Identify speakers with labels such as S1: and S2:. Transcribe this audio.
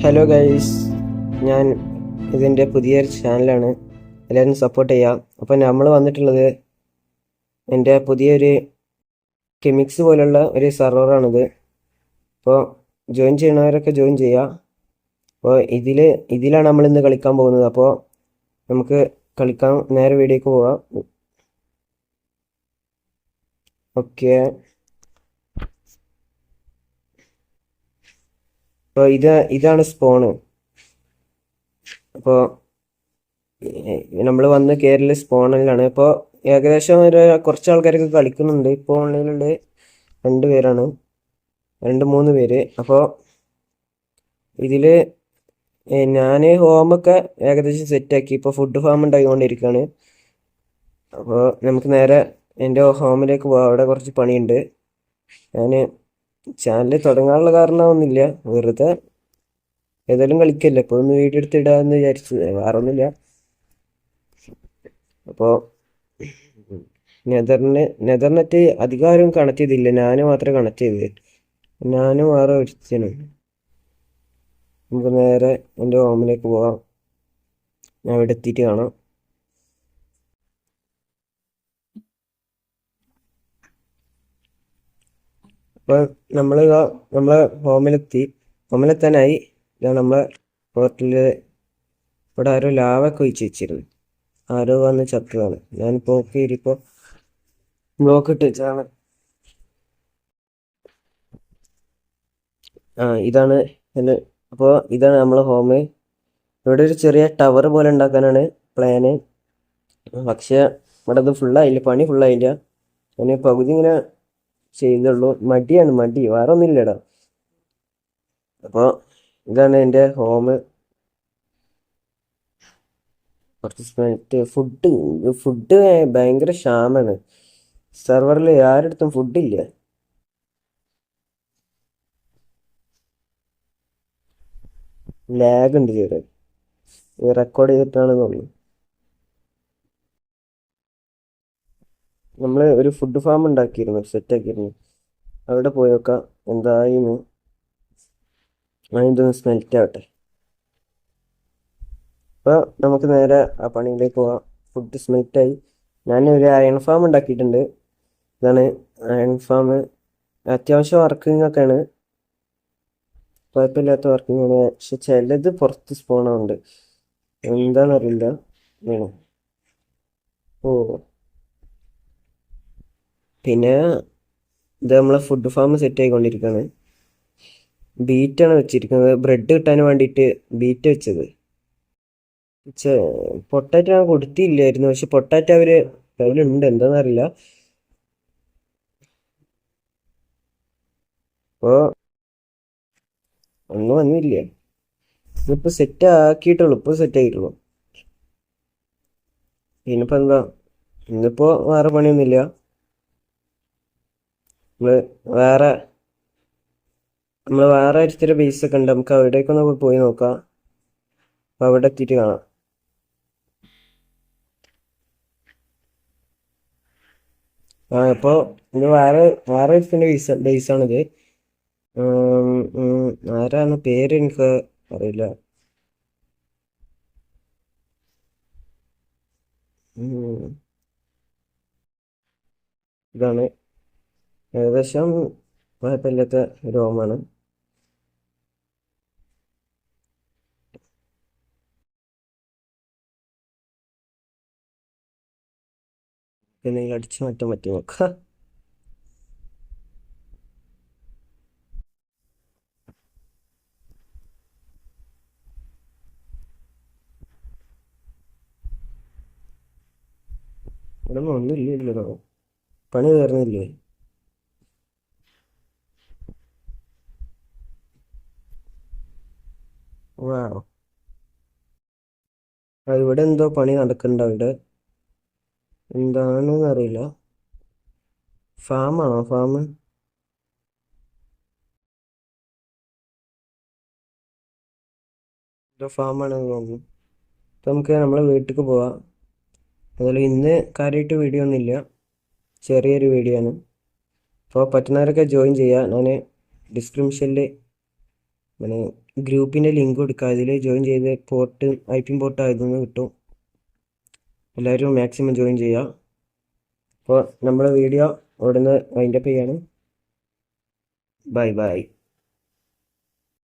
S1: Hello guys, ഞാൻ ഇതിൻ്റെ പുതിയൊരു ചാനലാണ്. എല്ലാവരും സപ്പോർട്ട് ചെയ്യാം. അപ്പോൾ നമ്മൾ വന്നിട്ടുള്ളത് എൻ്റെ പുതിയൊരു കെമിക്സ് പോലുള്ള ഒരു സെർവറാണിത്. അപ്പോൾ ജോയിൻ ചെയ്യണവരൊക്കെ ജോയിൻ ചെയ്യുക. അപ്പോൾ ഇതിലാണ് നമ്മൾ ഇന്ന് കളിക്കാൻ പോകുന്നത്. അപ്പോൾ നമുക്ക് കളിക്കാൻ നേരെ വീഡിയോക്ക് പോവാം. ഓക്കെ, അപ്പോൾ ഇതാണ് സ്പോണ്. അപ്പോൾ നമ്മൾ വന്ന് കയറൽ സ്പോണിലാണ്. ഇപ്പോൾ ഏകദേശം കുറച്ച് ആൾക്കാരൊക്കെ കളിക്കുന്നുണ്ട്. ഇപ്പോൾ ഓൺലൈനിലുള്ള 2 പേരാണ്, 2-3 പേര്. അപ്പോൾ ഇതിൽ ഞാൻ ഹോമൊക്കെ ഏകദേശം സെറ്റാക്കി. ഇപ്പോൾ ഫുഡ് ഫാം ഉണ്ടായിക്കൊണ്ടിരിക്കുകയാണ്. അപ്പോൾ നമുക്ക് നേരെ എൻ്റെ ഹോമിലേക്ക് പോകാം. അവിടെ കുറച്ച് പണിയുണ്ട്. ഞാൻ ചാനൽ തുടങ്ങാനുള്ള കാരണമൊന്നുമില്ല, വെറുതെ ഏതായാലും കളിക്കല്ലേ, ഇപ്പോൾ ഒന്ന് വീഡിയോ എടുത്ത് ഇടാമെന്ന് വിചാരിച്ചു, വേറെ ഒന്നുമില്ല. അപ്പോൾ നെതർനെറ്റ് അധികം കണക്ട് ചെയ്തില്ല, ഞാൻ മാത്രമേ കണക്ട് ചെയ്തത്. ഞാനും വേറെ ഒരുത്തനും. നമുക്ക് നേരെ എൻ്റെ ഹോമിലേക്ക് പോകാം. ഞാൻ ഇവിടെ എത്തിയിട്ട് കാണാം. അപ്പോൾ നമ്മളെ ഹോമിലെത്താനായി. ഇതാണ് നമ്മളെ പോർട്ടലിൽ. ഇവിടെ ആരോ ലാവൊക്കെ ഒഴിച്ച് വെച്ചിരുന്നു, ആരോ വന്ന് ചത്തതാണ്. ഞാനിപ്പോൾ ഇപ്പോൾ ബ്ലോക്ക് ഇട്ട് വെച്ചാണ്. ഇതാണ് അപ്പോൾ ഇതാണ് നമ്മളെ ഹോം. ഇവിടെ ഒരു ചെറിയ ടവർ പോലെ ഉണ്ടാക്കാനാണ് പ്ലാന്. പക്ഷെ ഇവിടെ അത് ഫുള്ളായില്ല, പണി ഫുള്ളായില്ല. ഞാൻ പകുതി ഇങ്ങനെ ചെയ്തുള്ളൂ. മടി, വേറെ ഒന്നുമില്ലടാ. അപ്പോൾ ഇതാണ് എൻ്റെ ഹോം. കുറച്ച് ഫുഡ് ഭയങ്കര ക്ഷാമാണ്. സെർവറിൽ ആരടുത്തും ഫുഡില്ല. ലാഗ് ഉണ്ട് ചെറിയ, റെക്കോർഡ് ചെയ്തിട്ടാണെന്ന് തോന്നുന്നു. നമ്മൾ ഒരു ഫുഡ് ഫാം ഉണ്ടാക്കിയിരുന്നു, സെറ്റാക്കിയിരുന്നു. അവിടെ പോയി നോക്കാം എന്തായിരുന്നു. അതിൻ്റെ സ്മെൽറ്റ് ആവട്ടെ. അപ്പോൾ നമുക്ക് നേരെ ആ പണിയിലേക്ക് പോവാം. ഫുഡ് സ്മെൽറ്റായി. ഞാൻ ഒരു അയൺ ഫാം ഉണ്ടാക്കിയിട്ടുണ്ട്. ഇതാണ് അയൺ ഫാം. അത്യാവശ്യം വർക്കിംഗ് ഒക്കെയാണ്, കുഴപ്പമില്ലാത്ത വർക്കിംഗ് ആണ്. പക്ഷെ ചിലത് പുറത്ത് സ്പോണുണ്ട്, എന്താണെന്നറിയില്ല. വേണം. ഓ, പിന്നെ ഇത് നമ്മളെ ഫുഡ് ഫാം സെറ്റ് ആയിക്കൊണ്ടിരിക്കുകയാണ്. ബീറ്റാണ് വെച്ചിരിക്കുന്നത്, ബ്രെഡ് കിട്ടാൻ വേണ്ടിയിട്ട് ബീറ്റ് വെച്ചത്. പൊട്ടാറ്റോ ഞാൻ കൊടുത്തില്ലായിരുന്നു, പക്ഷെ പൊട്ടാറ്റോ അതിലുണ്ട്, എന്താണെന്നറിയില്ല. അപ്പോൾ ഒന്നും വന്നില്ല. ഇതിപ്പോൾ സെറ്റ് ആക്കിയിട്ടുള്ളൂ, പിന്നിപ്പോൾ എന്താ, ഇന്നിപ്പോൾ വേറെ പണിയൊന്നുമില്ല. നമ്മൾ വേറെ ഒരുത്തര ബേസ് ഒക്കെ ഉണ്ട്, നമുക്ക് അവിടേക്കൊന്ന് പോയി നോക്കാം. അപ്പോൾ അവിടെ എത്തിയിട്ട് കാണാം. ഇപ്പോൾ ഇത് വേറെ ഒരുത്തൻ്റെ ബേസാണിത്. ആരാണ് പേര് എനിക്ക് അറിയില്ല. ഇതാണ് ഏകദേശം കുഴപ്പമില്ലാത്ത രോമാണ്. പിന്നെ അടിച്ചു മാറ്റാൻ പറ്റും നോക്കാം. ഇവിടെ ഒന്നുമില്ലല്ലോ, പണി തീർന്നില്ലേ? ഇവിടെ എന്തോ പണി നടക്കുന്നുണ്ട്. അവിടെ എന്താണെന്ന് അറിയില്ല. ഫാമാണോ? ഫാം ഫാമാണെന്ന് തോന്നുന്നു. അപ്പം നമുക്ക് നമ്മളെ വീട്ടിലേക്ക് പോവാം. അതുപോലെ ഇന്ന് കാര്യമായിട്ട് വീഡിയോ ഒന്നുമില്ല, ചെറിയൊരു വീഡിയോ ആണ്. അപ്പോൾ പറ്റുന്നവരൊക്കെ ജോയിൻ ചെയ്യുക. ഞാൻ ഡിസ്ക്രിപ്ഷനിൽ ഗ്രൂപ്പിൻ്റെ ലിങ്ക് കൊടുക്കുക. അതിൽ ജോയിൻ ചെയ്ത് പോർട്ട് ഐപിൻ പോർട്ട് ആയതെന്ന് കിട്ടും. എല്ലാവരും മാക്സിമം ജോയിൻ ചെയ്യുക. അപ്പോൾ നമ്മളെ വീഡിയോ ഉടനെ വൈൻഡപ്പ് ചെയ്യാണ്. Bye bye.